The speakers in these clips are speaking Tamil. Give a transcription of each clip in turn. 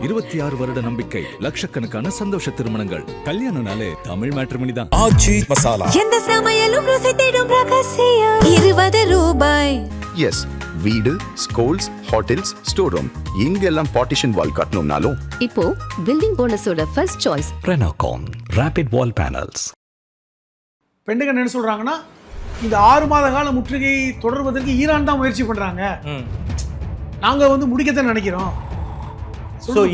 26 வருட நம்பிக்கை, லட்சக்கணக்கான சந்தோஷ திருமணங்கள். கல்யாணம்னாலே தமிழ் மேட்ரிமோனி தான். ஆச்சி மசாலா. எந்த சமையலும் ருசி தேடும் ரகசியம் 20 ரூபாய். எஸ், வீடு, ஸ்கூல்ஸ், ஹோட்டல்ஸ், ஸ்டோர் ரூம் இங்கெல்லாம் பார்ட்டிஷன் வால் கட்டணும்னாலும் இப்போ பில்டிங் போனஸோட ஃபர்ஸ்ட் சாய்ஸ் ரெனோகான் ராபிட் வால் பேனல்ஸ். பெண்டுகன் என்ன சொல்றாங்கன்னா, இந்த 6 மாத கால முற்றுகை தொடர்வதற்கு ஈரான் தான் முயற்சி பண்றாங்க. நாங்க முடிக்கத்தான் நினைக்கிறோம்.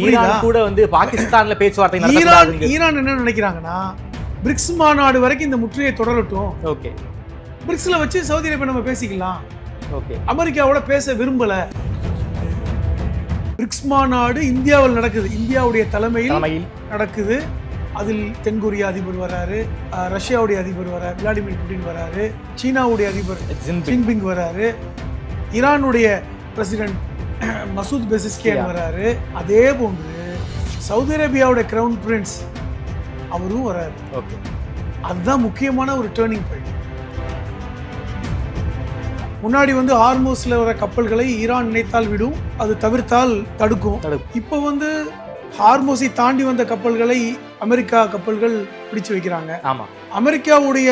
ஈரான் கூட பாகிஸ்தான்ல பேச்சுவார்த்தை நடத்தக்கூடாது. ஈரான் என்ன நினைக்கிறாங்கன்னா, பிரிக்ஸ் மாநாடு வரைக்கும் இந்த முற்றுகை தொடரட்டும். ஓகே, பிரிக்ஸ்ல வச்சு சவுதி அரேபியா நம்ம பேசிக்கலாம். ஓகே, அமெரிக்காவோட பேச விரும்பல. பிரிக்ஸ் மாநாடு இந்தியாவில் நடக்குது, இந்தியாவுடைய தலைமையில் நடக்குது. அதில் தென்கொரியா அதிபர் வராரு, ரஷ்யாவுடைய அதிபர் வராரு, விளாடிமிர் புட்டின் வராரு, சீனாவுடைய அதிபர் ஜின்பிங் வராரு, ஈரானுடைய பிரசிடென்ட் மசூத் பெசிஸ்கியான் வராரு. அதே போன்று சவுதி அரேபியாவுடைய கிரவுன் பிரின்ஸ் அவரும் வராரு. ஓகே, அதுதான் முக்கியமான ஒரு டேர்னிங் பாயிண்ட். முன்னாடி ஹார்மோஸ்ல வர கப்பல்களை ஈரான் நினைத்தால் விடும், அது தவிர்த்தால் தடுக்கும். இப்போ ஹார்மோஸை தாண்டி வந்த கப்பல்களை அமெரிக்கா கப்பல்கள் பிடிச்சு வைக்கிறாங்க. ஆமா, அமெரிக்காவுடைய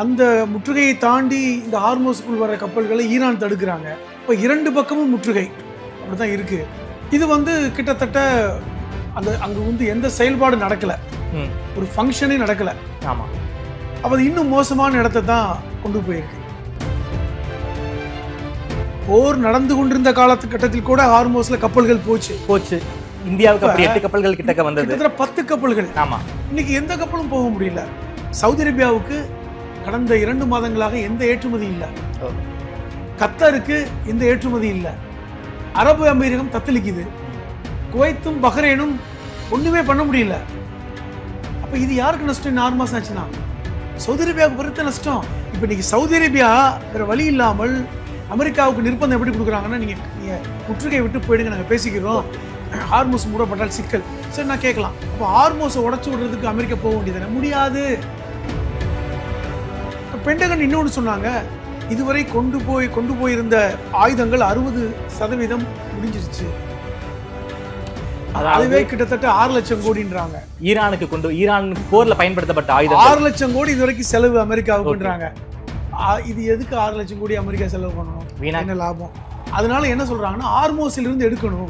அந்த முற்றுகையை தாண்டி இந்த ஹார்மோஸுக்குள் வர கப்பல்களை ஈரான் தடுக்கிறாங்க. இப்போ 2 பக்கமும் முற்றுகை அப்படிதான் இருக்கு. இது கிட்டத்தட்ட அந்த அங்க எந்த செயல்பாடு நடக்கல, ஒரு ஃபங்க்ஷனே நடக்கல. ஆமா, அப்ப அது இன்னும் மோசமான இடத்தை தான் கொண்டு போயிருக்கு. போர் நடந்து கொண்டிருந்த காலகட்டத்தில் கூட ஹார்மோஸ்ல கப்பல்கள் போச்சு. இந்தியாவுக்கு அப்படி 8 கப்பல்கள் கிட்டக்க வந்தது. கிட்டத்தட்ட 10 கப்பல்கள். ஆமா, இன்னைக்கு எந்த கப்பலும் போக முடியல. சவுதி அரேபியாவுக்கு கடந்த 2 மாதங்களாக எந்த ஏற்றுமதி இல்லை. கத்தாருக்கு எந்த ஏற்றுமதி இல்லை. அரபு அமீரகம் தத்தளிக்குது. குவைத்தும் பஹ்ரைனும் ஒண்ணுமே பண்ண முடியல. அப்ப இது யாருக்கு நஷ்டம்? 6 மாசம் ஆச்சுன்னா சவுதி அரேபியாவுக்கு பெருத்த நஷ்டம். இப்ப இன்னைக்கு சவுதி அரேபியா வேற வழி இல்லாமல் அமெரிக்காவுக்கு நிர்பந்தம் எப்படி கொடுக்குறாங்கன்னா, நீங்க முற்றுகை விட்டு போயிடுங்க, நாங்க பேசிக்கிறோம், ஹார்மோஸ் மூடப்பட்டால் சிக்கல். சரி, நான் கேட்கலாம், அப்போ ஹார்மோஸை உடச்சு விடுறதுக்கு அமெரிக்கா போக வேண்டியதானே? முடியாது. பெண்டகன் இன்னொன்று சொன்னாங்க, இதுவரை கொண்டு போயிருந்த ஆயுதங்கள் 60% முடிஞ்சிருச்சு. அதுவே கிட்டத்தட்ட 6 லட்சம் கோடின்றாங்க. ஈரான் போர்ல பயன்படுத்தப்பட்ட ஆயுதம் 6 லட்சம் கோடி இதுவரைக்கும் செலவு அமெரிக்காவுக்குன்றாங்க. இது எதுக்கு 6 லட்சம் கோடி அமெரிக்கா செலவு பண்ணணும்? என்ன லாபம்? அதனால என்ன சொல்றாங்கன்னா, ஹார்மோஸில் இருந்து எடுக்கணும்.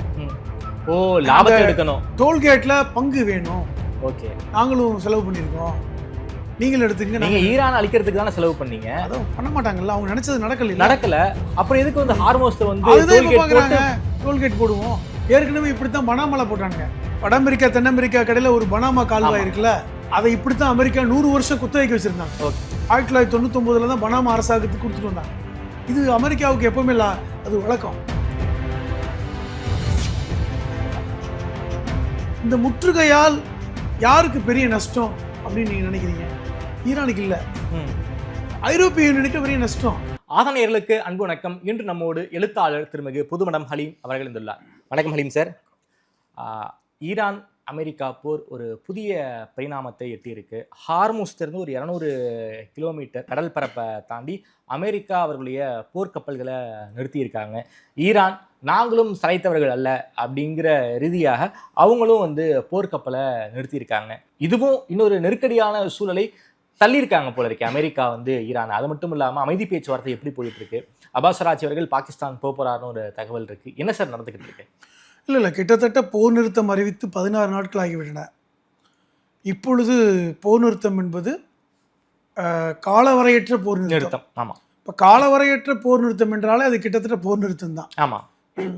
ஓ, லாபத்தை எடுக்கணும். டோல்கேட்ல பங்கு வேணும். ஓகே, நாங்களும் செலவு பண்ணிருக்கோம், நீங்களும் எடுத்துங்க. நீங்க ஈரான் அழிக்கிறதுக்கு தானே செலவு பண்ணீங்க. அதுவும் பண்ண மாட்டாங்கல்ல, அவங்க நினைச்சது நடக்கல. அப்புறம் எதுக்கு ஹார்மோஸ் டோல்கேட் போடுவோம்? ஏற்கனவே இப்படித்தான் பனாமால போட்டானுங்க. வட அமெரிக்கா தென் அமெரிக்கா கடையில ஒரு பனாமா கால்வாய் இருக்குல்ல, அதை இப்படித்தான் அமெரிக்கா 100 வருஷம் குத்தகைக்கு வச்சிருந்தாங்க. 1999 தான் பனாமா அரசாங்கத்துக்கு கொடுத்துட்டு வந்தாங்க. இது அமெரிக்காவுக்கு எப்பவுமே அது வழக்கம். இந்த முற்றுகையால் யாருக்கு பெரிய நஷ்டம் அப்படின்னு நீங்க நினைக்கிறீங்க? ஈரானுக்கு இல்ல, ஐரோப்பிய யூனியனுக்கு பெரிய நஷ்டம். ஆதனையர்களுக்கு அன்பு வணக்கம். இன்று நம்மோடு எழுத்தாளர் திருமிகு புதுமடம் ஹலீம் அவர்கள் இருந்துள்ளார். வணக்கம் ஹலீம் சார். ஈரான் அமெரிக்கா போர் ஒரு புதிய பரிணாமத்தை எட்டியிருக்கு. ஹார்முஸ்லேருந்து ஒரு 200 கிலோமீட்டர் கடல் பரப்பை தாண்டி அமெரிக்கா அவர்களுடைய போர்க்கப்பல்களை நிறுத்தியிருக்காங்க. ஈரான் நாங்களும் சளைத்தவர்கள் அல்ல அப்படிங்கிற ரீதியாக அவங்களும் போர்க்கப்பலை நிறுத்தியிருக்காங்க. இதுவும் இன்னொரு நெருக்கடியான சூழலை தள்ளியிருக்காங்க போல இருக்கு அமெரிக்கா ஈரான். அது மட்டும் இல்லாமல் அமைதி பேச்சுவார்த்தை எப்படி போயிட்டு இருக்கு? அப்பாஸ் ஆராச்சி அவர்கள் பாகிஸ்தான் போறாருன்னு ஒரு தகவல் இருக்கு. என்ன சார் நடந்துகிட்டு இருக்கு? இல்லை, கிட்டத்தட்ட போர் நிறுத்தம் அறிவித்து 16 நாட்கள் ஆகிவிட்டன. இப்பொழுது போர் நிறுத்தம் என்பது காலவரையற்ற போர் நிறுத்தம். ஆமாம். இப்போ காலவரையற்ற போர் நிறுத்தம் என்றாலே அது கிட்டத்தட்ட போர் நிறுத்தம் தான். ஆமாம்,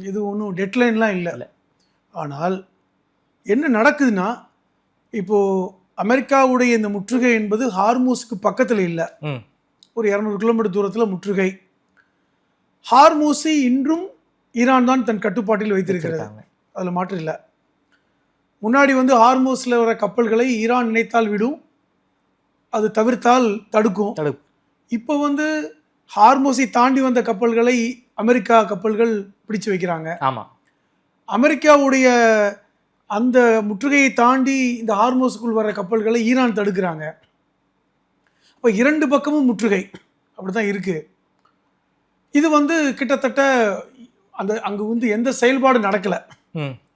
இது ஒன்றும் டெட்லைன்லாம் இல்லை. ஆனால் என்ன நடக்குதுன்னா, இப்போது அமெரிக்காவுடைய இந்த முற்றுகை என்பது ஹார்மூஸுக்கு பக்கத்தில் இல்லை, ஒரு 200 கிலோமீட்டர் தூரத்தில் முற்றுகை. ஹார்மூஸை இன்றும் ஈரான் தான் தன் கட்டுப்பாட்டில் வைத்திருக்கிறது, அதில் மாற்று இல்லை. முன்னாடி ஹார்மோஸில் வர கப்பல்களை ஈரான் நினைத்தால் விடும், அது தவிர்த்தால் தடுக்கும். இப்போ ஹார்மோஸை தாண்டி வந்த கப்பல்களை அமெரிக்கா கப்பல்கள் பிடிச்சு வைக்கிறாங்க. ஆமாம், அமெரிக்காவுடைய அந்த முற்றுகையை தாண்டி இந்த ஹார்மோஸுக்குள் வர கப்பல்களை ஈரான் தடுக்கிறாங்க. இப்போ 2 பக்கமும் முற்றுகை அப்படிதான் இருக்கு. இது கிட்டத்தட்ட அந்த அங்க எந்த செயல்பாடு நடக்கல,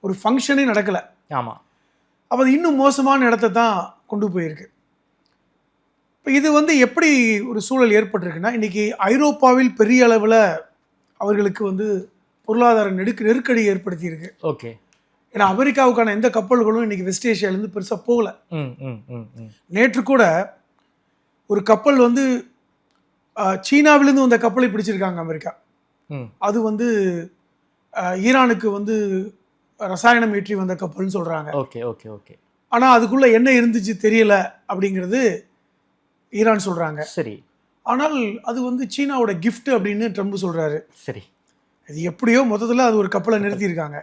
ஒரு ஃபங்க்ஷனே நடக்கலை. ஆமாம். அப்போ அது இன்னும் மோசமான இடத்த தான் கொண்டு போயிருக்கு. இப்போ இது வந்து எப்படி ஒரு சூழல் ஏற்பட்டிருக்குன்னா, இன்றைக்கி ஐரோப்பாவில் பெரிய அளவில் அவர்களுக்கு வந்து பொருளாதார நெருக்கடி ஏற்படுத்தியிருக்கு. ஓகே. ஏன்னா அமெரிக்காவுக்கான எந்த கப்பல்களும் இன்றைக்கி வெஸ்ட் ஏஷியாவிலேருந்து பெருசாக போகலை. நேற்று கூட ஒரு கப்பல் வந்து சீனாவிலேருந்து வந்த கப்பலை பிடிச்சிருக்காங்க அமெரிக்கா. அது வந்து ஈரானுக்கு வந்து ரசாயனம் ஏற்றி வந்த கப்பல்னு சொல்கிறாங்க. Okay okay okay. ஆனால் அதுக்குள்ளே என்ன இருந்துச்சு தெரியல அப்படிங்கிறது ஈரான் சொல்கிறாங்க. சரி. ஆனால் அது வந்து சீனாவோட கிஃப்ட் அப்படின்னு ட்ரம்ப் சொல்கிறாரு. சரி. அது எப்படியோ மொத்தத்தில் அது ஒரு கப்பலை நிறுத்தியிருக்காங்க.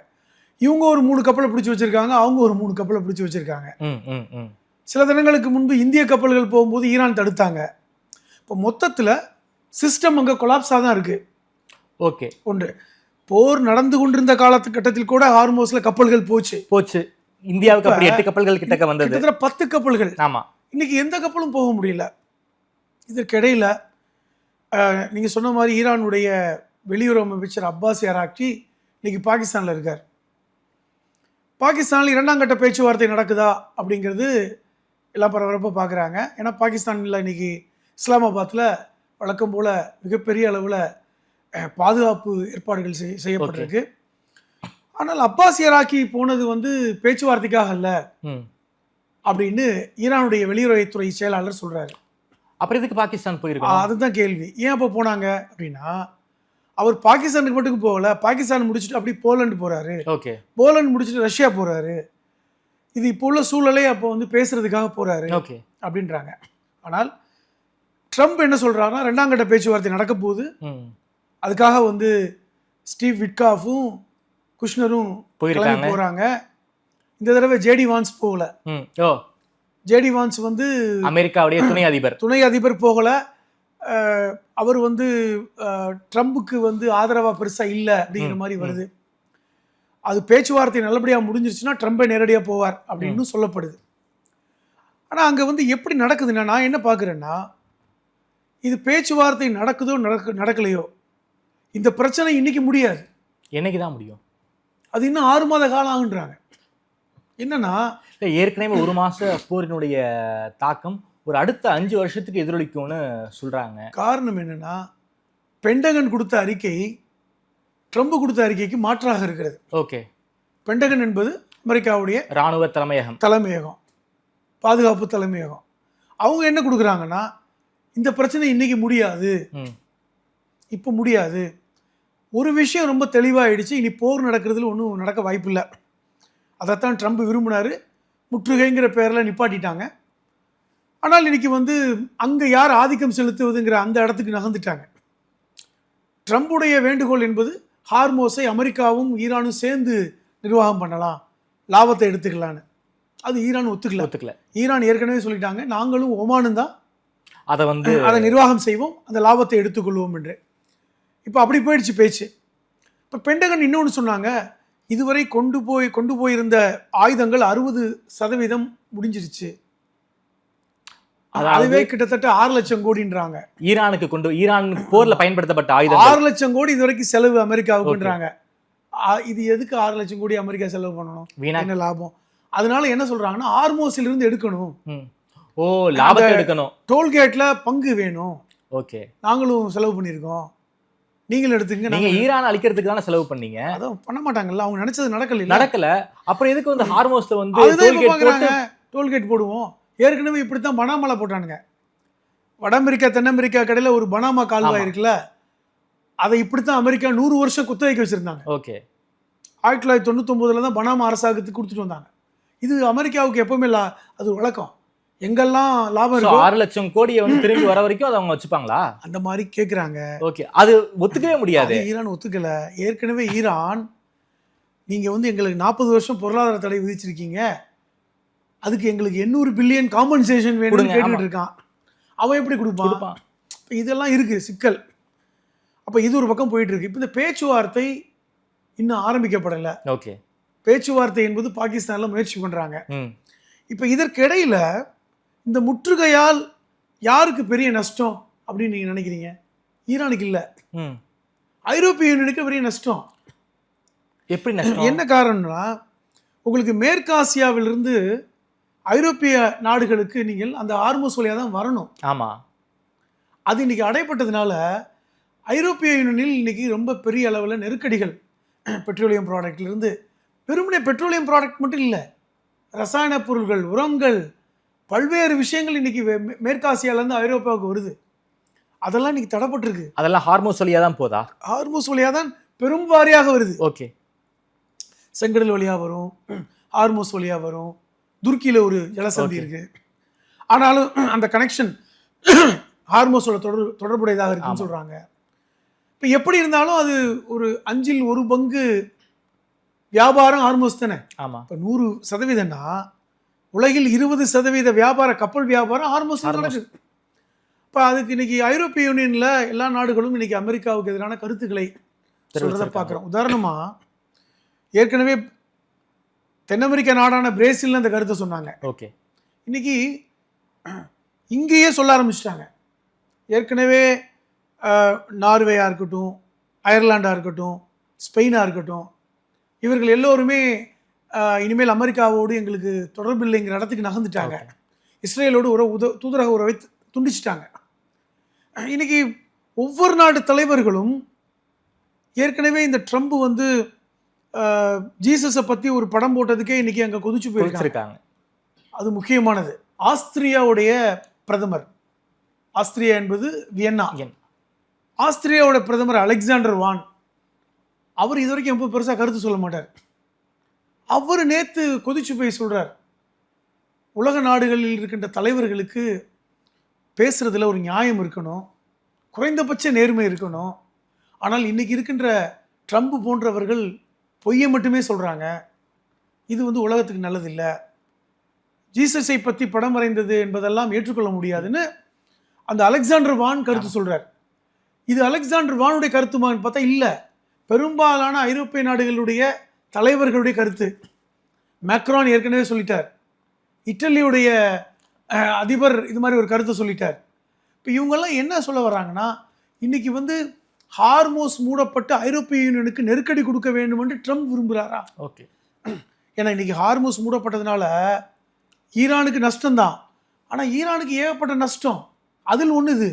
இவங்க ஒரு 3 கப்பலை பிடிச்சி வச்சுருக்காங்க, அவங்க ஒரு 3 கப்பலை பிடிச்சி வச்சுருக்காங்க. சில தினங்களுக்கு முன்பு இந்திய கப்பல்கள் போகும்போது ஈரான் தடுத்தாங்க. இப்போ மொத்தத்தில் சிஸ்டம் அங்கே கொலாப்ஸாக தான் இருக்குது. ஓகே. ஒன்று, போர் நடந்து கொண்டிருந்த காலகட்டத்தில் கூட ஹார்மோஸில் கப்பல்கள் போச்சு. இந்தியாவுக்கு அப்படி 8 கப்பல்கள் கிட்டக்க வந்தது. கிட்டத்தட்ட 10 கப்பல்கள். ஆமாம். இன்னைக்கு எந்த கப்பலும் போக முடியல. இதற்கிடையில் நீங்கள் சொன்ன மாதிரி ஈரானுடைய வெளியுறவு அமைச்சர் அப்பாஸ் அராக்சி இன்னைக்கு பாகிஸ்தானில் இருக்கார். பாகிஸ்தானில் 2ஆம் கட்ட பேச்சுவார்த்தை நடக்குதா அப்படிங்கிறது எல்லாம் பரபரப்பாக பார்க்குறாங்க. ஏன்னா பாகிஸ்தானில் இன்னைக்கு இஸ்லாமாபாத்தில் வழக்கம் போல் மிகப்பெரிய அளவில் பாதுகாப்பு ஏற்பாடுகள் செய்யப்பட்டிருக்கு. ஆனால் அப்பாஸ் அராக்சி போனது வந்து பேச்சுவார்த்தைக்காக அல்ல அப்படின்னு ஈரானுடைய வெளியுறவுத்துறை செயலாளர் சொல்றாரு. அப்புறம் எதுக்கு பாகிஸ்தான் போயிருக்காங்க? அதுதான் கேள்வி. ஏன் அப்போ போனாங்க அப்படின்னா, அவர் பாகிஸ்தானுக்கு மட்டும் போகல, பாகிஸ்தான் முடிச்சுட்டு அப்படி போலந்து போறாரு. ஓகே. போலந்து முடிச்சுட்டு ரஷ்யா போறாரு. இது இப்போ உள்ள சூழலே அப்போ வந்து பேசுறதுக்காக போறாரு. ஓகே அப்படின்றாங்க. ஆனால் ட்ரம்ப் என்ன சொல்றாருன்னா, 2ஆம் கட்ட பேச்சுவார்த்தை நடக்க போகுது, அதுக்காக வந்து ஸ்டீவ் விட்காஃபும் குஷ்னரும் போறாங்க. இந்த தடவை ஜேடி வான்ஸ் போகல. ஜேடி வான்ஸ் வந்து அமெரிக்காவுடைய துணை அதிபர் போகல. அவர் வந்து ட்ரம்புக்கு வந்து ஆதரவா பெருசா இல்லை அப்படிங்கிற மாதிரி வருது. அது பேச்சுவார்த்தை நல்லபடியாக முடிஞ்சிருச்சுன்னா ட்ரம்பை நேரடியாக போவார் அப்படின்னு சொல்லப்படுது. ஆனால் அங்கே வந்து எப்படி நடக்குதுன்னா, நான் என்ன பார்க்குறேன்னா, இது பேச்சுவார்த்தை நடக்குதோ நடக்கலையோ, இந்த பிரச்சனை இன்னைக்கு முடியாது. என்னைக்கு தான் முடியும்? அது இன்னும் 6 மாத காலம் ஆகுன்றாங்க. என்னன்னா, ஏற்கனவே 1 மாச போரினுடைய தாக்கம் ஒரு அடுத்த 5 வருஷத்துக்கு எதிரொலிக்கும்னு சொல்றாங்க. காரணம் என்னன்னா, பென்டகன் கொடுத்த அறிக்கை ட்ரம்ப் கொடுத்த அறிக்கைக்கு மாற்றாக இருக்கிறது. ஓகே. பென்டகன் என்பது அமெரிக்காவுடைய இராணுவ தலைமையகம், பாதுகாப்பு தலைமையகம். அவங்க என்ன கொடுக்குறாங்கன்னா, இந்த பிரச்சனை இன்னைக்கு முடியாது, இப்போ முடியாது. ஒரு விஷயம் ரொம்ப தெளிவாகிடுச்சு, இனி போர் நடக்கிறதுல ஒன்றும் நடக்க வாய்ப்பு இல்லை. அதைத்தான் ட்ரம்ப் விரும்பினார். முற்றுகைங்கிற பேரில் நிப்பாட்டிட்டாங்க. ஆனால் இன்னைக்கு வந்து அங்கே யார் ஆதிக்கம் செலுத்துவதுங்கிற அந்த இடத்துக்கு நகர்ந்துட்டாங்க. ட்ரம்புடைய வேண்டுகோள் என்பது ஹார்மோஸை அமெரிக்காவும் ஈரானும் சேர்ந்து நிர்வாகம் பண்ணலாம், லாபத்தை எடுத்துக்கலான்னு. அது ஈரான் ஒத்துக்கல. ஈரான் ஏற்கனவே சொல்லிட்டாங்க, நாங்களும் ஒமானும் தான் அதை நிர்வாகம் செய்வோம், அந்த லாபத்தை எடுத்துக்கொள்வோம் என்று. இப்போ அப்படி போயிடுச்சு பேச்சு. இப்போ பென்டகன் இன்னொன்று சொன்னாங்க, இதுவரை கொண்டு போயிருந்த ஆயுதங்கள் 60% முடிஞ்சிருச்சு. அதுவே கிட்டத்தட்ட 6 லட்சம் கோடின்றாங்க. ஈரான் போர்ல பயன்படுத்தப்பட்ட ஆயுதம் 6 லட்சம் கோடி இதுவரைக்கும் செலவு அமெரிக்காவுக்குன்றாங்க. இது எதுக்கு 6 லட்சம் கோடி அமெரிக்கா செலவு பண்ணணும்? என்ன லாபம்? அதனால என்ன சொல்றாங்கன்னா, ஹார்மோஸில் இருந்து எடுக்கணும். லாபத்தை எடுக்கணும். டோல்கேட்ல பங்கு வேணும். ஓகே, நாங்களும் செலவு பண்ணியிருக்கோம், நீங்களும் எடுத்துங்க. நீங்க ஈரான் அழிக்கிறதுக்கு தானே செலவு பண்ணீங்க. அதான் பண்ண மாட்டாங்கல்ல, அவங்க நினைச்சது நடக்கல. அப்புறம் எதுக்கு வந்து ஹார்மோஸ்ல வந்து டோல்கேட் போடுவோம்? ஏற்கனவே இப்படித்தான் பனாமால போட்டானுங்க. வட அமெரிக்கா தென் அமெரிக்கா கடையில் ஒரு பனாமா கால்வாய் இருக்குல்ல, அதை இப்படித்தான் அமெரிக்கா 100 வருஷம் குத்தகைக்கு வச்சிருந்தாங்க. ஓகே. 1999 தான் பனாமா அரசாங்கத்துக்கு கொடுத்துட்டு வந்தாங்க. இது அமெரிக்காவுக்கு எப்பவுமே அது வழக்கம். எங்கெல்லாம் லாபம் இருக்கும் 6 லட்சம் கோடியை வந்து திரும்பி வர வரைக்கும் அதை அவங்க வச்சுப்பாங்களா? அந்த மாதிரி கேட்குறாங்க. ஓகே, அது ஒத்துக்கவே முடியாது. ஈரான் ஒத்துக்கல. ஏற்கனவே ஈரான், நீங்க வந்து எங்களுக்கு 40 வருஷம் பொருளாதார தடை விதிச்சிருக்கீங்க, அதுக்கு எங்களுக்கு 800 பில்லியன் காம்பன்சேஷன் வேணும்னு கேட்டுக்கிட்டு இருக்கான். அவன் எப்படி கொடுப்பான்? இதெல்லாம் இருக்கு சிக்கல். அப்போ இது ஒரு பக்கம் போயிட்டு இருக்கு. இப்போ இந்த பேச்சுவார்த்தை இன்னும் ஆரம்பிக்கப்படலை. ஓகே. பேச்சுவார்த்தை என்பது பாகிஸ்தானில் முயற்சி பண்றாங்க. இப்போ இதற்கிடையில இந்த முற்றுகையால் யாருக்கு பெரிய நஷ்டம் அப்படின்னு நீங்க நினைக்கிறீங்க? ஈரானுக்கு இல்லை, ஐரோப்பிய யூனியனுக்கு பெரிய நஷ்டம். எப்படி நஷ்டம்? என்ன காரணம்னா, உங்களுக்கு மேற்காசியாவிலிருந்து ஐரோப்பிய நாடுகளுக்கு நீங்கள் அந்த ஹார்மோஸ் வழியாக தான் வரணும். ஆமா, அது இன்னைக்கு அடைப்பட்டதுனால ஐரோப்பிய யூனியனில் இன்னைக்கு ரொம்ப பெரிய அளவில் நெருக்கடிகள். பெட்ரோலியம் ப்ராடக்ட்லேருந்து, வெறுமனே பெட்ரோலியம் ப்ராடக்ட் மட்டும் இல்லை, ரசாயன பொருள்கள், உரங்கள், பல்வேறு விஷயங்கள் இன்னைக்கு மேற்காசியாவிலேருந்து ஐரோப்பாவுக்கு வருது. அதெல்லாம் இன்னைக்கு தடைப்பட்டிருக்கு. அதெல்லாம் ஹார்மோஸ் வழியா தான் போதா? ஹார்மோஸ் வழியாக தான் பெரும்பாரியாக வருது. ஓகே, செங்கடல் வழியாக வரும், ஹார்மோஸ் வழியாக வரும், துருக்கியில் ஒரு ஜலசந்தி இருக்கு. ஆனாலும் அந்த கனெக்ஷன் ஹார்மோஸோட தொடர்புடையதாக இருக்குன்னு சொல்றாங்க. இப்போ எப்படி இருந்தாலும் அது ஒரு 5ல் 1 பங்கு வியாபாரம் ஹார்மோஸ் தானே. ஆமா, இப்போ 100%னா உலகில் 20% வியாபார கப்பல் வியாபாரம் ஹார்மோஸ் நடக்குது. இப்போ அதுக்கு இன்னைக்கு ஐரோப்பிய யூனியன்ல எல்லா நாடுகளும் இன்னைக்கு அமெரிக்காவுக்கு எதிரான கருத்துக்களை சொல்றதை பார்க்குறோம். உதாரணமா ஏற்கனவே தென் அமெரிக்க நாடான பிரேசில் அந்த கருத்தை சொன்னாங்க. ஓகே, இன்னைக்கு இங்கேயே சொல்ல ஆரம்பிச்சிட்டாங்க. ஏற்கனவே நார்வேயா இருக்கட்டும், அயர்லாண்டா இருக்கட்டும், ஸ்பெயினா இருக்கட்டும், இவர்கள் எல்லோருமே இனிமேல் அமெரிக்காவோடு எங்களுக்கு தொடர்பு இல்லைங்கிற இடத்துக்கு நகர்ந்துட்டாங்க. இஸ்ரேலோடு தூதரக உறவை துண்டிச்சிட்டாங்க. இன்னைக்கு ஒவ்வொரு நாடு தலைவர்களும் ஏற்கனவே இந்த ட்ரம்ப் வந்து ஜீசஸை பற்றி ஒரு படம் போட்டதுக்கே இன்னைக்கு அங்கே கொதிச்சு போயிருக்காங்க. அது முக்கியமானது. ஆஸ்திரியாவுடைய பிரதமர், ஆஸ்திரியா என்பது வியன்னா, ஆஸ்திரியாவோட பிரதமர் அலெக்சாண்டர் வான், அவர் இது வரைக்கும் எப்போ பெருசாக கருத்து சொல்ல மாட்டார். அவர் நேற்று கொதிச்சு போய் சொல்கிறார், உலக நாடுகளில் இருக்கின்ற தலைவர்களுக்கு பேசுறதுல ஒரு நியாயம் இருக்கணும், குறைந்தபட்ச நேர்மை இருக்கணும். ஆனால் இன்னைக்கு இருக்கின்ற ட்ரம்ப் போன்றவர்கள் பொய்யை மட்டுமே சொல்கிறாங்க. இது வந்து உலகத்துக்கு நல்லதில்லை. ஜீசஸை பற்றி படம் வரைந்தது என்பதெல்லாம் ஏற்றுக்கொள்ள முடியாதுன்னு அந்த அலெக்சாண்டர் வான் கருத்து சொல்கிறார். இது அலெக்சாண்டர் வானுடைய கருத்துமான்னு பார்த்தா இல்லை, பெரும்பாலான ஐரோப்பிய நாடுகளுடைய தலைவர்களுடைய கருத்து. மேக்ரான் ஏற்கனவே சொல்லிட்டார், இட்டலியுடைய அதிபர் இது மாதிரி ஒரு கருத்தை சொல்லிட்டார். இப்போ இவங்கெல்லாம் என்ன சொல்ல வர்றாங்கன்னா, இன்னைக்கு வந்து ஹார்மோஸ் மூடப்பட்டு ஐரோப்பிய யூனியனுக்கு நெருக்கடி கொடுக்க வேண்டும் என்று ட்ரம்ப் விரும்புகிறாரா? ஓகே, ஏன்னா இன்னைக்கு ஹார்மோஸ் மூடப்பட்டதுனால ஈரானுக்கு நஷ்டம்தான். ஆனால் ஈரானுக்கு ஏகப்பட்ட நஷ்டம், அதில் ஒன்று இது.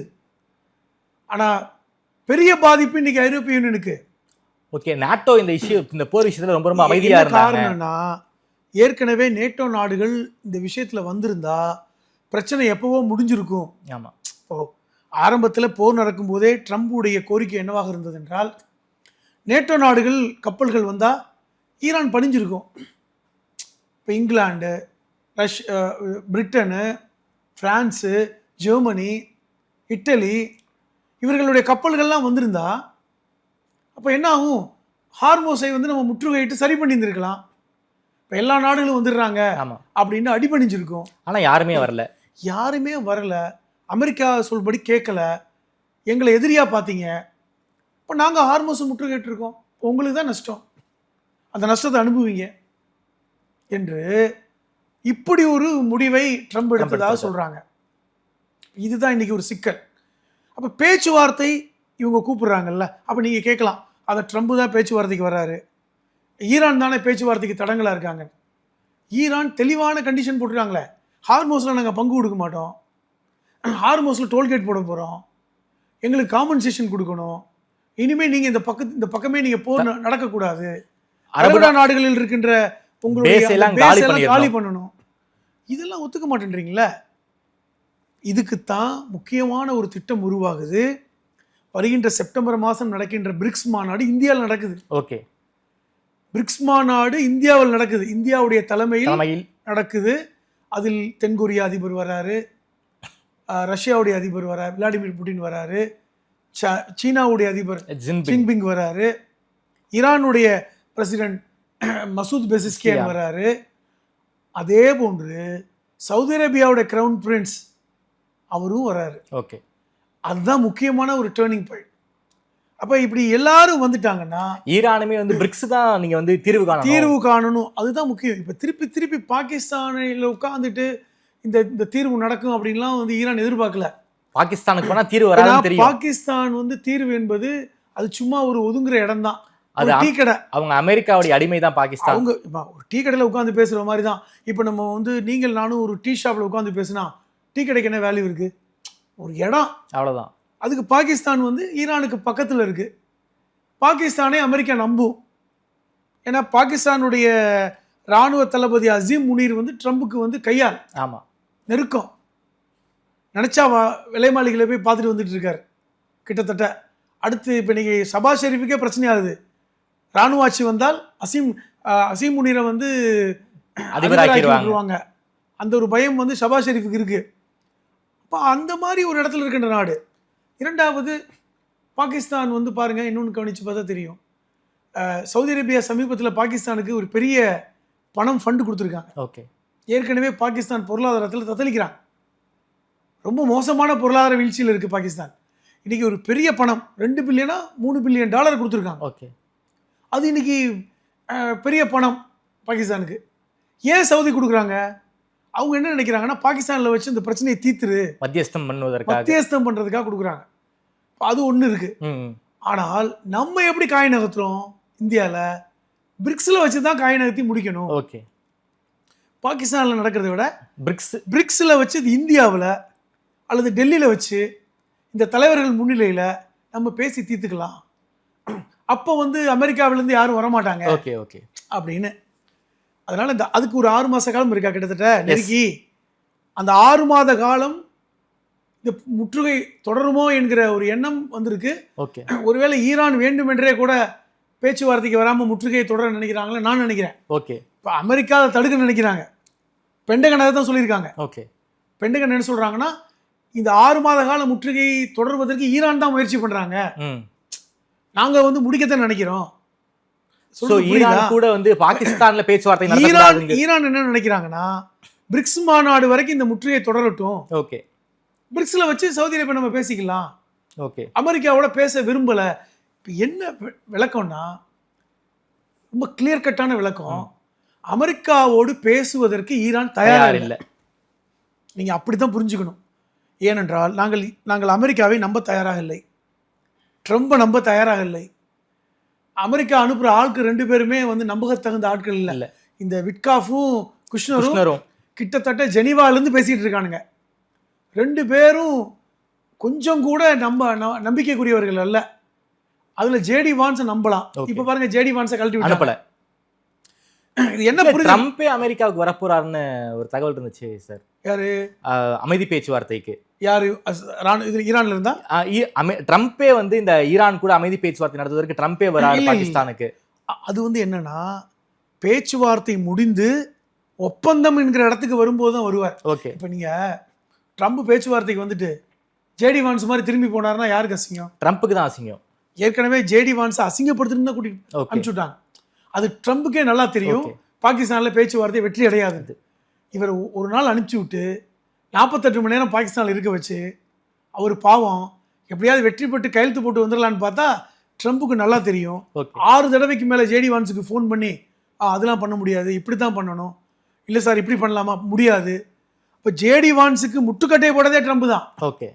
ஆனால் பெரிய பாதிப்பு இன்னைக்கு ஐரோப்பிய யூனியனுக்கு. ஓகே, நாட்டோ இந்த போர் விஷயத்துல ரொம்ப அமைதியா இருந்தாங்க. காரணம்னா ஏற்கனவே நேட்டோ நாடுகள் இந்த விஷயத்துல வந்திருந்தா பிரச்சனை எப்பவோ முடிஞ்சிருக்கும். ஆமா, ஓ ஆரம்பத்தில் போர் நடக்கும்போதே ட்ரம்புடைய கோரிக்கை என்னவாக இருந்தது என்றால், நேட்டோ நாடுகள் கப்பல்கள் வந்தால் ஈரான் பணிஞ்சிருக்கும். இப்போ England, Britain, France, Germany, idli இவர்களுடைய கப்பல்கள்லாம் வந்திருந்தா அப்போ என்ன ஆகும்? ஹார்மோஸை வந்து நம்ம முற்றுகையிட்டு சரி பண்ணியிருந்திருக்கலாம். இப்போ எல்லா நாடுகளும் வந்துடுறாங்க அப்படின்னு அடிபணிஞ்சிருக்கும். ஆனால் யாருமே வரல. அமெரிக்கா சொல்படி கேட்கல, எங்களை எதிரியாக பார்த்தீங்க. இப்போ நாங்கள் ஹார்மோஸை முற்றுகையிட்டிருக்கோம், உங்களுக்கு தான் நஷ்டம், அந்த நஷ்டத்தை அனுபவிங்க என்று இப்படி ஒரு முடிவை ட்ரம்ப் எடுத்ததாக சொல்கிறாங்க. இதுதான் இன்றைக்கி ஒரு சிக்கல். அப்போ பேச்சுவார்த்தை இவங்க கூப்பிடுறாங்கல்ல, அப்போ நீங்கள் கேட்கலாம், அதை ட்ரம்ப் தான் பேச்சுவார்த்தைக்கு வர்றாரு, ஈரான் தானே பேச்சுவார்த்தைக்கு தடங்களாக இருக்காங்க. ஈரான் தெளிவான கண்டிஷன் போட்டுருக்காங்களே, ஹார்மோஸில் நாங்கள் பங்கு கொடுக்க மாட்டோம், ஹார்மோஸில் டோல்கேட் போட போகிறோம், எங்களுக்கு காம்பன்சேஷன் கொடுக்கணும், இனிமேல் நீங்கள் இந்த பக்கமே நீங்கள் போர் நடக்கக்கூடாது, அரபு நாடுகளில் இருக்கின்ற உங்களுடைய காலி பண்ணணும். இதெல்லாம் ஒத்துக்க மாட்டேன்றீங்களே. இதுக்குத்தான் முக்கியமான ஒரு திட்டம் உருவாகுது. வருகின்ற செப்டம்பர் மாதம் நடக்கின்ற பிரிக்ஸ் மாநாடு இந்தியாவில் நடக்குது. ஓகே, பிரிக்ஸ் மாநாடு இந்தியாவில் நடக்குது, இந்தியாவுடைய தலைமையில் நடக்குது. அதில் தென்கொரியா அதிபர் வராரு, ரஷ்யாவுடைய அதிபர் வராரு, விளாடிமிர் புட்டின் வராரு, சீனாவுடைய அதிபர் ஜின்பிங் வராரு, ஈரானுடைய பிரசிடென்ட் மசூத் பெசிஸ்கியான் வராரு. அதே போன்று சவுதி அரேபியாவுடைய கிரவுன் பிரின்ஸ் அவரும் வராரு. ஓகே, அதுதான் முக்கியமான ஒரு டேர்னிங் பாயிண்ட். அப்ப இப்படி எல்லாரும் வந்துட்டாங்கன்னா ஈரானுமே வந்து பிரிக்ஸ் தான் நீங்க வந்து தீர்வு காணணும். அதுதான் முக்கியம். இப்ப திருப்பி பாகிஸ்தானில் உட்கார்ந்துட்டு இந்த தீர்வு நடக்கும் அப்படின்லாம் வந்து ஈரான் எதிர்பார்க்கல. பாகிஸ்தானுக்கு போனா தீர்வு வராதுன்னு தெரியும். பாகிஸ்தான் வந்து தீர்வு என்பது அது சும்மா ஒரு ஒதுங்குற இடம் தான். அது டீ கடை அவங்க அமெரிக்காவுடைய அடிமை தான் பாகிஸ்தான். அவங்க ஒரு டீ கடையில் உட்காந்து பேசுகிற மாதிரி தான். இப்போ நம்ம வந்து நீங்கள் நானும் ஒரு டீ ஷாப்பில் உட்காந்து பேசினா டீ கடைக்கு என்ன வேல்யூ இருக்குது? ஒரு இடம், அவ்வளோதான். அதுக்கு பாகிஸ்தான் வந்து ஈரானுக்கு பக்கத்தில் இருக்குது. பாகிஸ்தானே அமெரிக்கா நம்பும். ஏன்னா பாகிஸ்தானுடைய இராணுவ தளபதி அசீம் முனீர் வந்து ட்ரம்புக்கு வந்து கையால் ஆமாம் நெருக்கம். நினச்சா விலை மாளிகையில் போய் பார்த்துட்டு வந்துட்டு இருக்காரு கிட்டத்தட்ட. அடுத்து இப்போ நீங்கள் ஷபாஸ் ஷெரீஃபுக்கே பிரச்சனையாகுது. இராணுவ ஆட்சி வந்தால் அசீம் முனீரை வந்து அதிபராக்கி விட்டுருவாங்க. அந்த ஒரு பயம் வந்து ஷபாஸ் ஷெரீஃபுக்கு இருக்குது. அப்போ அந்த மாதிரி ஒரு இடத்துல இருக்கின்ற நாடு. இரண்டாவது பாகிஸ்தான் வந்து பாருங்கள், இன்னொன்று கவனித்து பார்த்தா தெரியும். சவுதி அரேபியா சமீபத்தில் பாகிஸ்தானுக்கு ஒரு பெரிய பணம் ஃபண்டு கொடுத்துருக்காங்க. ஓகே. ஏற்கனவே பாகிஸ்தான் பொருளாதாரத்தில் தத்தளிக்கிறாங்க. ரொம்ப மோசமான பொருளாதார வீழ்ச்சியில் இருக்குது பாகிஸ்தான். இன்றைக்கி ஒரு பெரிய பணம் $2 பில்லியனா $3 பில்லியன் கொடுத்துருக்காங்க. ஓகே. அது இன்றைக்கி பெரிய பணம் பாகிஸ்தானுக்கு. ஏன் சவுதி கொடுக்குறாங்க? அவங்க என்ன நினைக்கிறாங்கன்னா பாகிஸ்தானில் வச்சு இந்த பிரச்சனையை தீர்த்துரு, மத்தியஸ்தம் பண்ணுறதுக்காக கொடுக்குறாங்க. அது ஒன்று இருக்குது. ஆனால் நம்ம எப்படி காய் நகர்த்துறோம் இந்தியாவில்? பிரிக்ஸில் வச்சு தான் காய் நகர்த்தி முடிக்கணும். ஓகே. பாகிஸ்தானில் நடக்கிறத விட பிரிக்ஸில் வச்சு இது இந்தியாவில் அல்லது டெல்லியில் வச்சு இந்த தலைவர்கள் முன்னிலையில் நம்ம பேசி தீர்த்துக்கலாம். அப்போ வந்து அமெரிக்காவிலேருந்து யாரும் வரமாட்டாங்க. ஓகே ஓகே அப்படின்னு. அதனால் அதுக்கு ஒரு 6 மாத காலம் இருக்கா கிட்டத்தட்ட நெருக்கி. அந்த 6 மாத காலம் இந்த முற்றுகை தொடருமோ என்கிற ஒரு எண்ணம் வந்திருக்கு. ஓகே. ஒருவேளை ஈரான் வேண்டுமென்றே கூட பேச்சுவார்த்தைக்கு வராமல் முற்றுகையை தொடர நினைக்கிறாங்களே நான் நினைக்கிறேன். ஓகே. இப்போ அமெரிக்கா தடுக்க நினைக்கிறாங்க. பெண்டகன் அதை தான் சொல்லியிருக்காங்க. ஓகே. பெண்டகன் என்ன சொல்கிறாங்கன்னா, இந்த 6 மாத கால முற்றுகை தொடர்வதற்கு ஈரான் தான் முயற்சி பண்ணுறாங்க, நாங்கள் வந்து முடிக்கத்தான் நினைக்கிறோம். ஈரான் கூட வந்து பாகிஸ்தான்ல பேச்சுவார்த்தை ஈரான் என்ன நினைக்கிறாங்கன்னா, பிரிக்ஸ் மாநாடு வரைக்கும் இந்த முற்றுகை தொடரட்டும். ஓகே. பிரிக்ஸில் வச்சு சவுதி அரேபியா நம்ம பேசிக்கலாம். ஓகே. அமெரிக்காவோட பேச விரும்பலை. இப்போ என்ன விளக்கம்னா, ரொம்ப கிளியர் கட்டான விளக்கம். அமெரிக்காவோடு பேசுவதற்கு ஈரான் தயார் இல்லை. நீங்கள் அப்படி தான் புரிஞ்சுக்கணும். ஏனென்றால் நாங்கள் அமெரிக்காவை நம்ப தயாராக இல்லை, ட்ரம்பை நம்ப தயாராக இல்லை. அமெரிக்கா அனுப்புகிற ஆட்கள் 2 பேருமே வந்து நம்பகத்தகுந்த ஆட்கள் இல்லை. இந்த விட்காஃபும் குஷ்னரும் கிட்டத்தட்ட ஜெனீவாலேருந்து பேசிகிட்டு இருக்கானுங்க. 2 பேரும் கொஞ்சம் கூட நம்பிக்கைக்குரியவர்கள் அல்ல. அதில் ஜேடி வான்ஸை நம்பலாம். இப்போ பாருங்க, ஜேடி வான்ஸை கழட்டி விடல. இது என்ன புரியுது? ட்ரம்பே அமெரிக்காவுக்கு வரப்போறாருன்னு ஒரு தகவல் இருந்துச்சு சார். யாரு? அமைதி பேச்சுவார்த்தைக்கு. யாரு? ஈரான்ல இருந்தா ட்ரம்பே வந்து இந்த ஈரான் கூட அமைதி பேச்சுவார்த்தை நடத்துவதற்கு ட்ரம்பே வராரு பாகிஸ்தானுக்கு. அது வந்து என்னன்னா, பேச்சுவார்த்தை முடிந்து ஒப்பந்தம் என்கிற இடத்துக்கு வரும்போது தான் வருவார். ஓகே. இப்போ நீங்க ட்ரம்ப் பேச்சுவார்த்தைக்கு வந்துட்டு ஜேடி வான்ஸ் மாதிரி திரும்பி போனாருன்னா யாருக்கு அசிங்கம்? ட்ரம்புக்கு தான் அசிங்கம். ஏற்கனவே ஜேடி வான்ஸை அசிங்கப்படுத்திட்டு தான் கூட்டிட்டு அனுப்பிச்சுட்டாங்க. அது ட்ரம்புக்கே நல்லா தெரியும். பாகிஸ்தானில் பேச்சுவார்த்தை வெற்றி அடையாது. இவர் ஒரு நாள் அனுப்பிச்சி விட்டு 48 மணி நேரம் பாகிஸ்தானில் இருக்க வச்சு அவர் பாவம் எப்படியாவது வெற்றி பெற்று கையெழுத்து போட்டு வந்துடலான்னு பார்த்தா ட்ரம்புக்கு நல்லா தெரியும். 6 தடவைக்கு மேலே ஜேடி வான்ஸுக்கு ஃபோன் பண்ணி அதெல்லாம் பண்ண முடியாது, இப்படி தான் பண்ணணும், இல்லை சார் இப்படி பண்ணலாமா, முடியாது. இப்போ ஜேடி வான்ஸுக்கு முட்டுக்கட்டையை போட்டதே ட்ரம்ப் தான். ஓகே.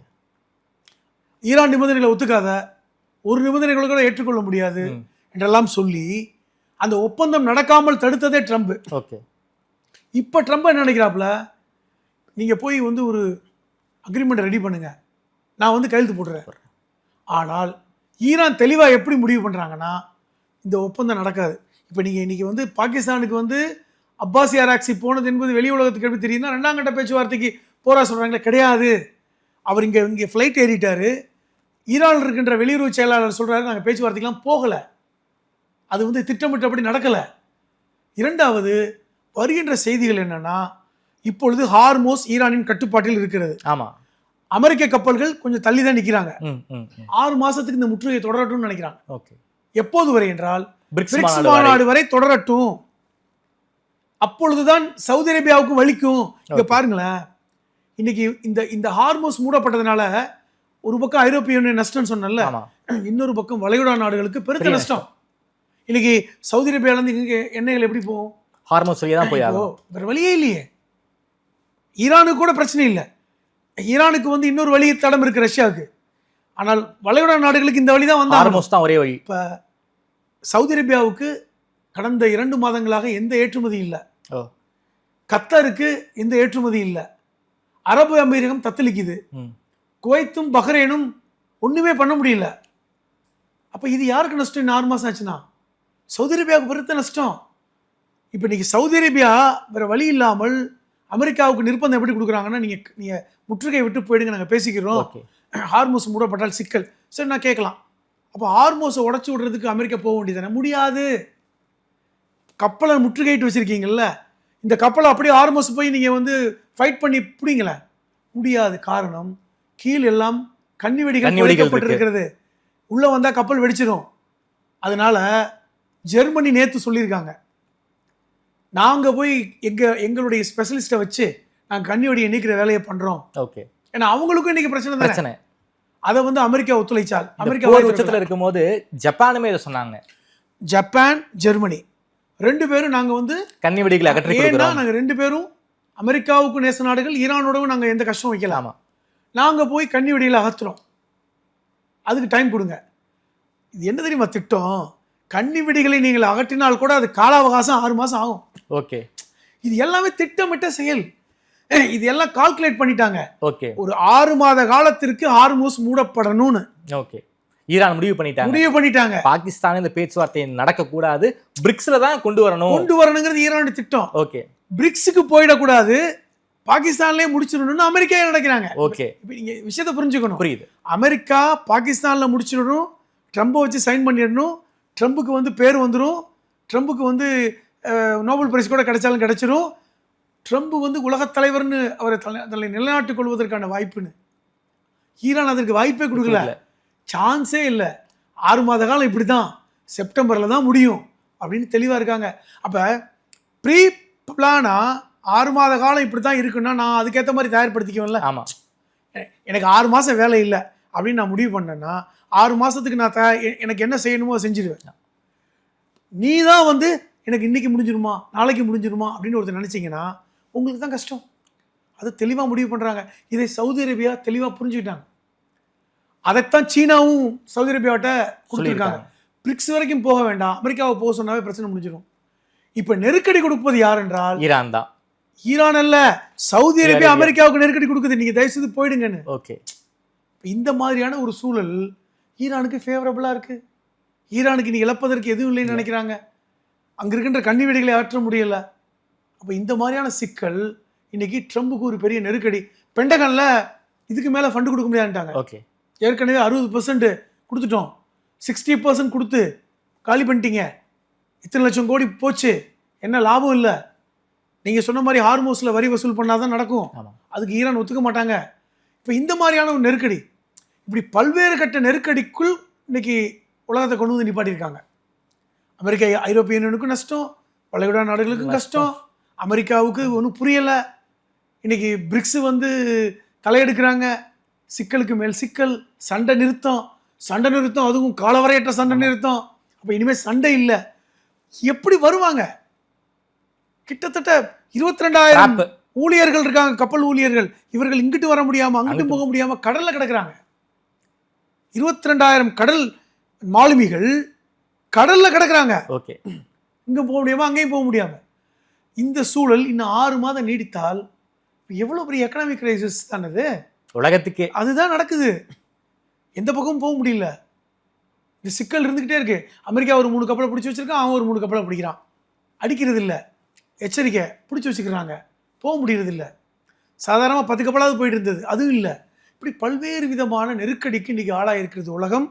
ஈரான் நிபந்தனைகளை ஒத்துக்காத, ஒரு நிபந்தனைகளை கூட ஏற்றுக்கொள்ள முடியாது என்றெல்லாம் சொல்லி அந்த ஒப்பந்தம் நடக்காமல் தடுத்ததே ட்ரம்ப். ஓகே. இப்போ ட்ரம்ப் என்ன நினைக்கிறாப்புல, நீங்கள் போய் வந்து ஒரு அக்ரிமெண்ட் ரெடி பண்ணுங்க, நான் வந்து கையெழுத்து போட்டுறேன். ஆனால் ஈரான் தெளிவாக எப்படி முடிவு பண்ணுறாங்கன்னா, இந்த ஒப்பந்தம் நடக்காது. இப்போ நீங்கள் இன்றைக்கி வந்து பாகிஸ்தானுக்கு வந்து அப்பாசி ஆராக்சி போனது என்பது வெளி உலகத்துக்கு எப்படி தெரியுதுன்னா, 2ஆம் கட்ட பேச்சுவார்த்தைக்கு போரா சொல்கிறாங்களே, கிடையாது. அவர் இங்கே ஃப்ளைட் ஏறிட்டார். ஈரானில் இருக்கின்ற வெளியுறவு செயலாளர் சொல்கிறாரு, நாங்கள் பேச்சுவார்த்தைக்கெலாம் போகலை, அது வந்து திட்டமிட்டபடி நடக்கலை. இரண்டாவது வருகின்ற செய்திகள் என்னன்னா, இப்பொழுது ஹார்மோஸ் ஈரானின் கட்டுப்பாட்டில் இருக்கிறது. ஆமாம். அமெரிக்க கப்பல்கள் கொஞ்சம் தள்ளி தான் நிற்கிறாங்க. 6 மாசத்துக்கு இந்த முற்றுகை தொடரட்டும்னு நினைக்கிறாங்க. ஓகே. எப்போது வரை என்றால் பிரிக்ஸ் மாநாடு வரை தொடரட்டும். அப்பொழுதுதான் சவுதி அரேபியாவுக்கு வலிக்கும். இங்க பாருங்களேன், இன்னைக்கு இந்த ஹார்மோஸ் மூடப்பட்டதுனால ஒரு பக்கம் ஐரோப்பிய யூனியன் நஷ்டம் சொன்னல, இன்னொரு பக்கம் வளைகுடா நாடுகளுக்கு பெருத்த நஷ்டம். இன்னைக்கு சவுதி அரேபியாவிலேருந்து இங்கே எண்ணெய்கள் எப்படி போகும்? ஹார்மோஸ் வழியாக தான் போய் வேறு வழியே இல்லையே. ஈரானுக்கு கூட பிரச்சனை இல்லை. ஈரானுக்கு வந்து இன்னொரு வழி தடம் இருக்கு ரஷ்யாவுக்கு. ஆனால் வளைகுடா நாடுகளுக்கு இந்த வழி தான் வந்து ஹார்மோஸ் தான் ஒரே வழி. இப்போ சவுதி அரேபியாவுக்கு கடந்த 2 மாதங்களாக எந்த ஏற்றுமதி இல்லை. கத்தாருக்கு எந்த ஏற்றுமதி இல்லை. அரபு அமீரகம் தத்தளிக்குது. குவைத்தும் பஹ்ரைனும் ஒண்ணுமே பண்ண முடியல. அப்ப இது யாருக்கு நஷ்டம்? இன்னும் 6 மாசம் ஆச்சுன்னா சவுதி அரேபியாவுக்கு பெருத்த நஷ்டம். இப்ப இன்னைக்கு சவுதி அரேபியா வேற வழி இல்லாமல் அமெரிக்காவுக்கு நிர்பந்தம் எப்படி கொடுக்குறாங்கன்னா, நீங்க முற்றுகை விட்டு போயிடுங்க, நாங்க பேசிக்கிறோம், ஹார்மோஸ் மூடப்பட்டால் சிக்கல். சரி, நான் கேட்கலாம், அப்போ ஹார்மோஸை உடச்சி விடுறதுக்கு அமெரிக்கா போக வேண்டியதானே? முடியாது. கப்பலை முற்றுகையிட்டு வச்சிருக்கீங்கல்ல, இந்த கப்பலை அப்படியே ஹார்மோஸ் போய் நீங்க வந்து ஃபைட் பண்ணி பிடிங்கள முடியாது. காரணம், கீழ் எல்லாம் கன்னி வெடிகள் வைக்கப்பட்டிருக்கிறது. உள்ள வந்தா கப்பல் வெடிச்சிடும். அதனால ஜெர்மனி நேத்து சொல்லியிருக்காங்க, நாங்க போய் எங்களுடைய ஸ்பெஷலிஸ்ட்டை வச்சு நாங்கள் கன்னி வெடியை நீக்கிற வேலையை பண்றோம். ஓகே, ஏன்னா அவங்களுக்கும் இன்னைக்கு பிரச்சனை. அதை வந்து அமெரிக்கா ஒத்துழைச்சால், அமெரிக்கா உச்சத்தில் இருக்கும்போது ஜப்பானுமே இதை சொன்னாங்க. ஜப்பான், ஜெர்மனி 2 பேரும் நாங்க வந்து கன்னி வெடிகளை அகற்றி கொடுக்கிறோம். நாங்க 2 பேரும் அமெரிக்காவுக்கு நேச நாடுகள், ஈரானோடவும் நாங்க எந்த கஷ்டம் வைக்கலாமா, நாங்க போய் கன்னி வெடிகளை அகற்றுறோம், அதுக்கு டைம் கொடுங்க. இது என்ன தெரியுமா திட்டம்? கன்னி வெடிகளை நீங்கள் அகற்றினால் கூட அது கால அவகாசம் 6 மாசம் ஆகும். ஓகே, இது எல்லாமே திட்டமிட்ட செயல். இது எல்லாம் கால்குலேட் பண்ணிட்டாங்க. ஓகே, ஒரு 6 மாத காலத்திற்கு ஹார்மோஸ் மூடப்படணும்னு. ஓகே, ஈரான் முடிவு பண்ணிட்டாங்க. பாகிஸ்தான் இந்த பேச்சுவார்த்தை நடக்க கூடாது, பிரிக்ஸ்ல தான் கொண்டு வரணுங்கிறது ஈரானுடைய திட்டம். ஓகே, பிரிக்ஸுக்கு போயிடக்கூடாது, பாகிஸ்தான்லயே முடிச்சிடணும்னு அமெரிக்கா நினைக்கிறாங்க. ஓகே, இப்போ நீங்க விஷயத்தை புரிஞ்சுக்கணும். புரியுது. அமெரிக்கா பாகிஸ்தான்ல முடிச்சிடணும், ட்ரம்பை வச்சு சைன் பண்ணிடணும், ட்ரம்புக்கு வந்து பேர் வந்துடும், ட்ரம்புக்கு வந்து நோபல் பிரைஸ் கூட கிடைச்சாலும் கிடைச்சிடும், ட்ரம்ப் வந்து உலகத் தலைவர்னு அவரை நிலைநாட்டிக் கொள்வதற்கான வாய்ப்புன்னு. ஈரான் அதற்கு வாய்ப்பே கொடுக்கல, சான்ஸே இல்லை. 6 மாத காலம் இப்படி தான், செப்டம்பரில் தான் முடியும் அப்படின்னு தெளிவாக இருக்காங்க. அப்போ ப்ரீ பிளானா 6 மாத காலம் இப்படி தான் இருக்குன்னா நான் அதுக்கேற்ற மாதிரி தயார்படுத்திக்குவேன்ல. ஆமாம், எனக்கு 6 மாதம் வேலை இல்லை அப்படின்னு நான் முடிவு பண்ணேன்னா 6 மாதத்துக்கு நான் எனக்கு என்ன செய்யணுமோ செஞ்சிடுவேன். நீ தான் வந்து எனக்கு இன்னைக்கு முடிஞ்சிருமா நாளைக்கு முடிஞ்சிருமா அப்படின்னு ஒருத்தர் நினச்சிங்கன்னா உங்களுக்கு தான் கஷ்டம். அதை தெளிவாக முடிவு பண்ணுறாங்க. இதை சவுதி அரேபியா தெளிவாக புரிஞ்சுக்கிட்டாங்க. அதைத்தான் சீனாவும் சவுதி அரேபியாவிட்ட கொடுத்துருக்காங்க. பிரிக்ஸ் வரைக்கும் போக வேண்டாம், அமெரிக்காவை போக சொன்னாவே பிரச்சனை முடிஞ்சிடும். இப்போ நெருக்கடி கொடுப்பது யார் என்றால் ஈரான் தான். ஈரான் அல்ல, சவுதி அரேபியா அமெரிக்காவுக்கு நெருக்கடி கொடுக்குது, நீங்க தயவு செய்து போயிடுங்கன்னு. ஓகே, இந்த மாதிரியான ஒரு சூழல் ஈரானுக்கு ஃபேவரபிளா இருக்கு. ஈரானுக்கு நீ இழப்பதற்கு எதுவும் இல்லைன்னு நினைக்கிறாங்க. அங்க இருக்கின்ற கன்னி வெடிகளை அகற்ற முடியல. அப்போ இந்த மாதிரியான சிக்கல் இன்னைக்கு ட்ரம்புக்கு ஒரு பெரிய நெருக்கடி. பெண்டகன்ல இதுக்கு மேல ஃபண்டு கொடுக்க முடியாதுட்டாங்க. ஓகே, ஏற்கனவே 60% கொடுத்துட்டோம், 60% கொடுத்து காலி பண்ணிட்டீங்க, இத்தனை லட்சம் கோடி போச்சு, என்ன லாபம் இல்லை. நீங்க சொன்ன மாதிரி ஹார்மோஸ்ல வரி வசூல் பண்ணாதான் நடக்கும், அதுக்கு ஈரான் ஒத்துக்க மாட்டாங்க. இப்போ இந்த மாதிரியான ஒரு நெருக்கடி, இப்படி பல்வேறு கட்ட நெருக்கடிக்குள் இன்னைக்கு உலகத்தை கொண்டு வந்து நிப்பாட்டியிருக்காங்க. அமெரிக்கா, ஐரோப்பிய யூனியனுக்கும் நஷ்டம், வளைகுடா நாடுகளுக்கும் கஷ்டம், அமெரிக்காவுக்கு ஒன்றும் புரியலை. இன்னைக்கு பிரிக்ஸ் வந்து தலையெடுக்கிறாங்க, சிக்கலுக்கு மேல் சிக்கல், சண்டை நிறுத்தம், அதுவும் காலவரையற்ற சண்டை நிறுத்தம். அப்போ இனிமேல் சண்டை இல்லை. எப்படி வருவாங்க? கிட்டத்தட்ட 22,000 ஊழியர்கள் இருக்காங்க, கப்பல் ஊழியர்கள். இவர்கள் இங்கிட்டு வர முடியாம அங்கிட்டு போக முடியாம கடல்ல கிடக்குறாங்க. 22,000 கடல் மாலுமிகள் கடல்ல கிடக்குறாங்க. ஓகே, இங்க போக முடியாம அங்கேயும் போக முடியாம. இந்த சூழல் இன்னும் 6 மாதம் நீடித்தால் எவ்வளவு பெரிய எக்கனாமிக் கிரைசிஸ் தானது உலகத்துக்கே. அதுதான் நடக்குது. எந்த பக்கமும் போக முடியல. இந்த சிக்கல் இருந்துகிட்டே இருக்கு. அமெரிக்கா ஒரு 3 கப்பலை பிடிச்சி வச்சிருக்கான், அவன் ஒரு 3 கப்பலை பிடிக்கிறான். அடிக்கிறது இல்லை, எச்சரிக்கை பிடிச்சி வச்சுக்கிறாங்க, போக முடியறது இல்லை. சாதாரணமாக 10 கப்பலாவது போயிட்டு இருந்தது, அதுவும் இல்லை. இப்படி பல்வேறு விதமான நெருக்கடிக்கு இன்னைக்கு ஆளாக இருக்கிறது உலகம்.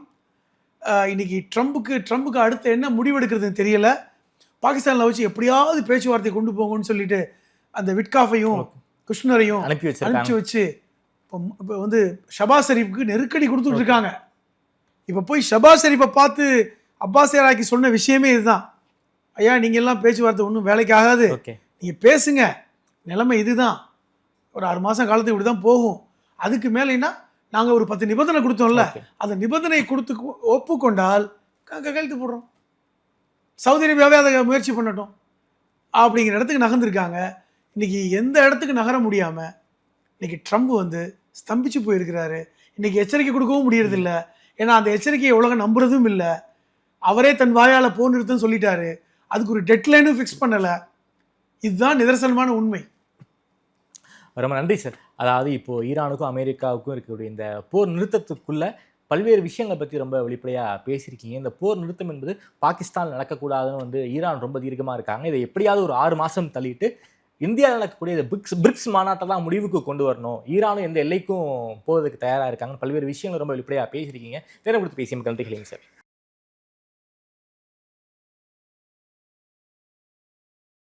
இன்னைக்கு ட்ரம்புக்கு அடுத்து என்ன முடிவெடுக்கிறதுன்னு தெரியல. பாகிஸ்தானில் வச்சு எப்படியாவது பேச்சுவார்த்தை கொண்டு போங்கன்னு சொல்லிட்டு அந்த விட்காஃபையும் குஷ்னரையும் அனுப்பிச்சு வச்சு இப்போ வந்து ஷபாஸ் ஷெரீஃப்க்கு நெருக்கடி கொடுத்துட்டு இருக்காங்க. இப்போ போய் ஷபாஸ் ஷெரீஃபை பார்த்து அப்பாஸ் ஏராக்கி சொன்ன விஷயமே இதுதான். ஐயா, நீங்க எல்லாம் பேச்சுவார்த்தை ஒன்றும் வேலைக்கு ஆகாது, நீங்க பேசுங்க, நிலைமை இதுதான், ஒரு 6 மாதம் காலத்துக்கு இப்படி தான் போகும், அதுக்கு மேலேன்னா நாங்கள் ஒரு 10 நிபந்தனை கொடுத்தோம்ல, அந்த நிபந்தனையை கொடுத்து ஒப்புக்கொண்டால் கையெழுத்து போடுறோம், சவுதி அரேபியாவே அதை முயற்சி பண்ணட்டும் அப்படிங்கிற இடத்துக்கு நகர்ந்துருக்காங்க. இன்னைக்கு எந்த இடத்துக்கு நகர முடியாமல் இன்னைக்கு ட்ரம்ப் வந்து ஸ்தம்பிச்சு போயிருக்கிறாரு. இன்னைக்கு எச்சரிக்கை கொடுக்கவும் முடியறதில்லை. ஏன்னா அந்த எச்சரிக்கையை உலகம் நம்புறதும் இல்லை. அவரே தன் வாயால போர் நிறுத்தம் சொல்லிட்டாரு. அதுக்கு ஒரு டெட்லைனும் ஃபிக்ஸ் பண்ணல. இதுதான் நிதர்சனமான உண்மை. ரொம்ப நன்றி சார். அதாவது இப்போ ஈரானுக்கும் அமெரிக்காவுக்கும் இருக்கக்கூடிய இந்த போர் நிறுத்தத்துக்குள்ள பல்வேறு விஷயங்களை பற்றி ரொம்ப வெளிப்படையாக பேசியிருக்கீங்க. இந்த போர் நிறுத்தம் என்பது பாகிஸ்தான் நடக்கக்கூடாதுன்னு வந்து ஈரான் ரொம்ப தீர்க்கமாக இருக்காங்க. இதை எப்படியாவது ஒரு 6 மாதம் தள்ளிட்டு இந்தியாவில் நடக்கக்கூடிய இந்த பிரிக்ஸ் மாநாட்டை தான் முடிவுக்கு கொண்டு வரணும், ஈரானும் எந்த எல்லைக்கும் போவதற்கு தயாராக இருக்காங்க, பல்வேறு விஷயங்கள் ரொம்ப வெளிப்படையாக பேசியிருக்கீங்க. நேரம் கொடுத்து பேசிய நன்றிகளைங்க சார்.